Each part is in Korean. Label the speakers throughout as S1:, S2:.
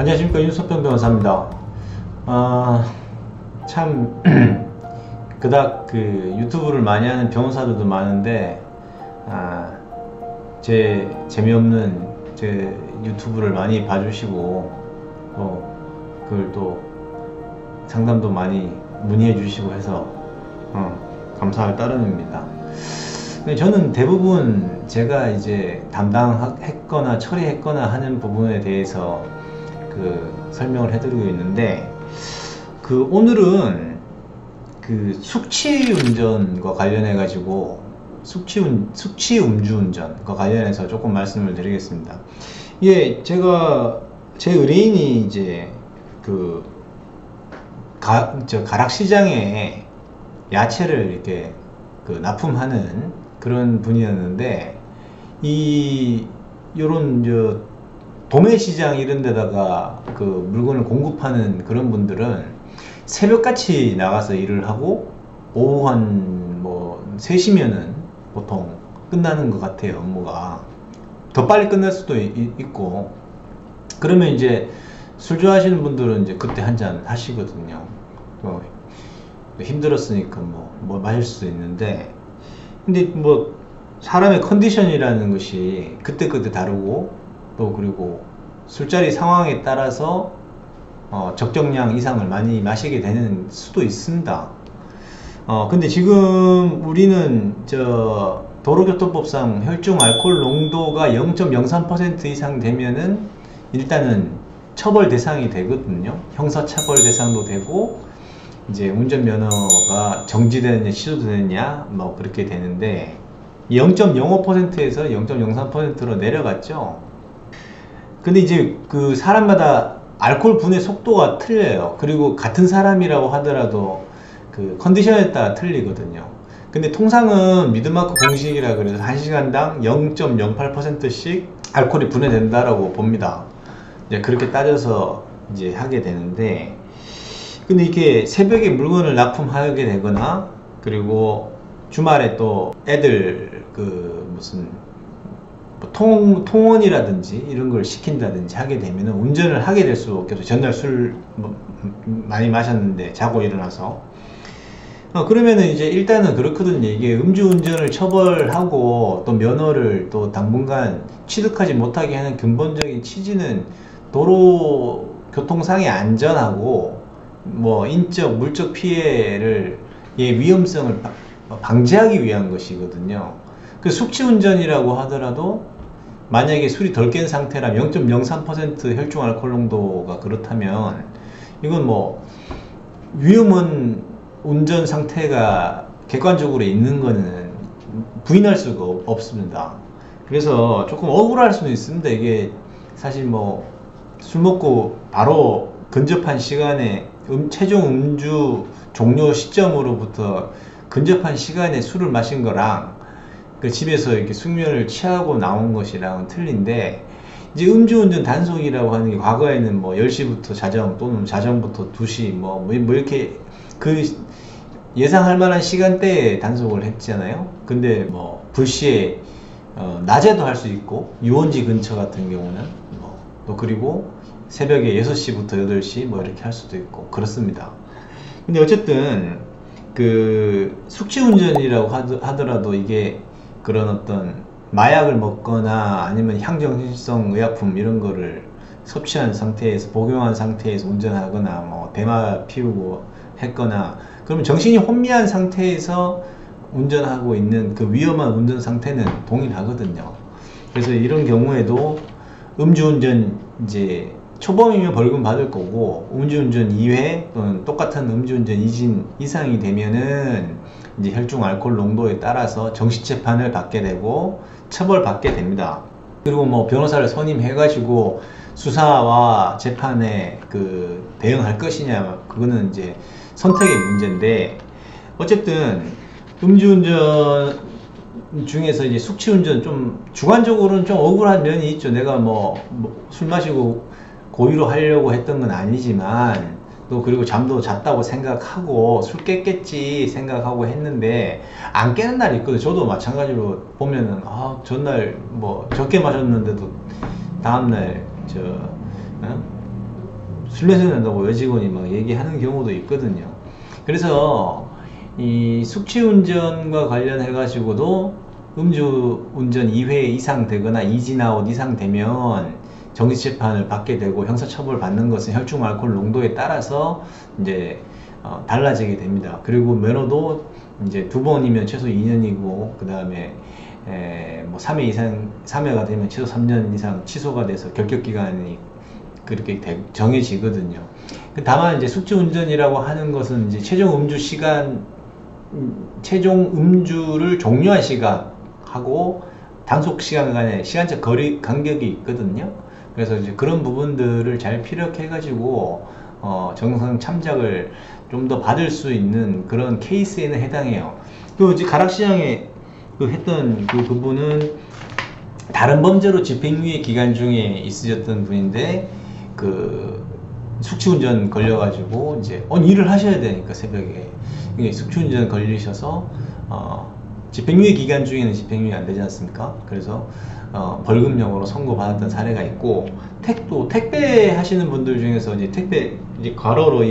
S1: 안녕하십니까, 윤석병 변호사입니다. 참 그닥 유튜브를 많이 하는 변호사들도 많은데 제 재미없는 제 유튜브를 많이 봐주시고 그걸 또 상담도 많이 문의해 주시고 해서 감사할 따름입니다. 저는 대부분 제가 이제 담당했거나 처리했거나 하는 부분에 대해서 설명을 해드리고 있는데, 오늘은 숙취운전과 관련해 가지고 숙취 음주운전과 관련해서 조금 말씀을 드리겠습니다. 예, 제 의뢰인이 이제 가락시장에 야채를 이렇게 납품하는 그런 분이었는데, 요런 도매시장 이런 데다가 물건을 공급하는 그런 분들은 새벽같이 나가서 일을 하고 오후 한 3시면은 보통 끝나는 것 같아요. 업무가 더 빨리 끝날 수도 있고, 그러면 이제 술 좋아하시는 분들은 이제 그때 한잔 하시거든요. 힘들었으니까 뭐 마실 수도 있는데, 근데 사람의 컨디션이라는 것이 그때그때 다르고, 또 그리고 술자리 상황에 따라서 적정량 이상을 많이 마시게 되는 수도 있습니다. 근데 지금 우리는 도로교통법상 혈중 알코올 농도가 0.03% 이상 되면은 일단은 처벌 대상이 되거든요. 형사처벌 대상도 되고, 이제 운전면허가 정지되느냐 취소되느냐 그렇게 되는데, 0.05%에서 0.03%로 내려갔죠. 근데 이제 사람마다 알코올 분해 속도가 틀려요. 그리고 같은 사람이라고 하더라도 컨디션에 따라 틀리거든요. 근데 통상은 미드마크 공식이라 그래서 1시간당 0.08%씩 알코올이 분해된다라고 봅니다. 이제 그렇게 따져서 이제 하게 되는데, 근데 이렇게 새벽에 물건을 납품하게 되거나, 그리고 주말에 또 애들 통원이라든지 이런 걸 시킨다든지 하게 되면 운전을 하게 될 수밖에 없어요. 전날 술 많이 마셨는데 자고 일어나서. 그러면은 이제 일단은 그렇거든요. 이게 음주운전을 처벌하고 또 면허를 또 당분간 취득하지 못하게 하는 근본적인 취지는 도로 교통상의 안전하고 인적 물적 피해를 위험성을 방지하기 위한 것이거든요. 숙취운전이라고 하더라도 만약에 술이 덜 깬 상태라면 0.03% 혈중 알코올 농도가 그렇다면, 이건 위험한 운전 상태가 객관적으로 있는 거는 부인할 수가 없습니다. 그래서 조금 억울할 수는 있습니다. 이게 사실 술 먹고 바로 근접한 시간에 최종 음주 종료 시점으로부터 근접한 시간에 술을 마신 거랑 집에서 이렇게 숙면을 취하고 나온 것이랑은 틀린데, 이제 음주운전 단속이라고 하는 게 과거에는 10시부터 자정 또는 자정부터 2시 이렇게 예상할 만한 시간대에 단속을 했잖아요. 근데 불시에 낮에도 할 수 있고, 유원지 근처 같은 경우는 또 그리고 새벽에 6시부터 8시 이렇게 할 수도 있고 그렇습니다. 근데 어쨌든 숙취운전이라고 하더라도 이게 그런 어떤 마약을 먹거나 아니면 향정신성 의약품 이런 거를 섭취한 상태에서 복용한 상태에서 운전하거나 대마 피우고 했거나, 그러면 정신이 혼미한 상태에서 운전하고 있는 위험한 운전 상태는 동일하거든요. 그래서 이런 경우에도 음주운전 이제 초범이면 벌금 받을 거고, 음주운전 2회 또는 똑같은 음주운전 이상이 되면은 이제 혈중 알코올 농도에 따라서 정식재판을 받게 되고 처벌받게 됩니다. 그리고 변호사를 선임해 가지고 수사와 재판에 대응할 것이냐, 그거는 이제 선택의 문제인데, 어쨌든 음주운전 중에서 이제 숙취운전 좀 주관적으로는 좀 억울한 면이 있죠. 내가 술 마시고 고의로 하려고 했던 건 아니지만, 또 그리고 잠도 잤다고 생각하고 술 깼겠지 생각하고 했는데 안 깨는 날이 있거든요. 저도 마찬가지로 보면은 전날 적게 마셨는데도 다음날 술냄새 난다고 여직원이 막 얘기하는 경우도 있거든요. 그래서 이 숙취운전과 관련해 가지고도 음주운전 2회 이상 되거나 이진아웃 이상 되면 정지재판을 받게 되고 형사처벌 받는 것은 혈중 알코올 농도에 따라서 이제 달라지게 됩니다. 그리고 면허도 이제 2번이면 최소 2년이고 그 다음에 뭐 3회 이상 3회가 되면 최소 3년 이상 취소가 돼서 결격기간이 그렇게 정해지거든요. 다만 이제 숙취운전이라고 하는 것은 이제 최종 음주를 종료한 시간하고 단속 시간 간의 시간적 거리 간격이 있거든요. 그래서 이제 그런 부분들을 잘 피력해 가지고 정상 참작을 좀 더 받을 수 있는 그런 케이스에는 해당해요. 또 이제 가락시장에 했던 그 부분은 다른 범죄로 집행유예 기간 중에 있으셨던 분인데 그 숙취운전 걸려가지고 이제 일을 하셔야 되니까 새벽에 숙취운전 걸리셔서 집행유예 기간 중에는 집행유예 안 되지 않습니까? 그래서 벌금형으로 선고받았던 사례가 있고, 택배 하시는 분들 중에서 이제 택배 이제 과로로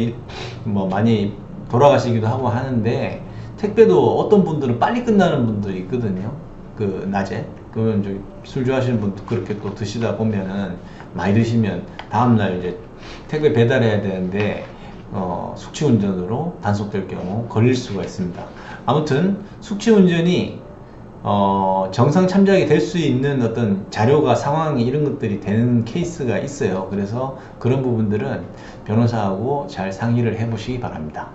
S1: 뭐 많이 돌아가시기도 하고 하는데, 택배도 어떤 분들은 빨리 끝나는 분들이 있거든요. 그 낮에 그러면 이제 술 좋아하시는 분도 그렇게 또 드시다 보면은 많이 드시면 다음날 이제 택배 배달해야 되는데 숙취운전으로 단속될 경우 걸릴 수가 있습니다. 아무튼 숙취운전이 정상 참작이 될 수 있는 어떤 자료가 상황이 이런 것들이 되는 케이스가 있어요. 그래서 그런 부분들은 변호사하고 잘 상의를 해 보시기 바랍니다.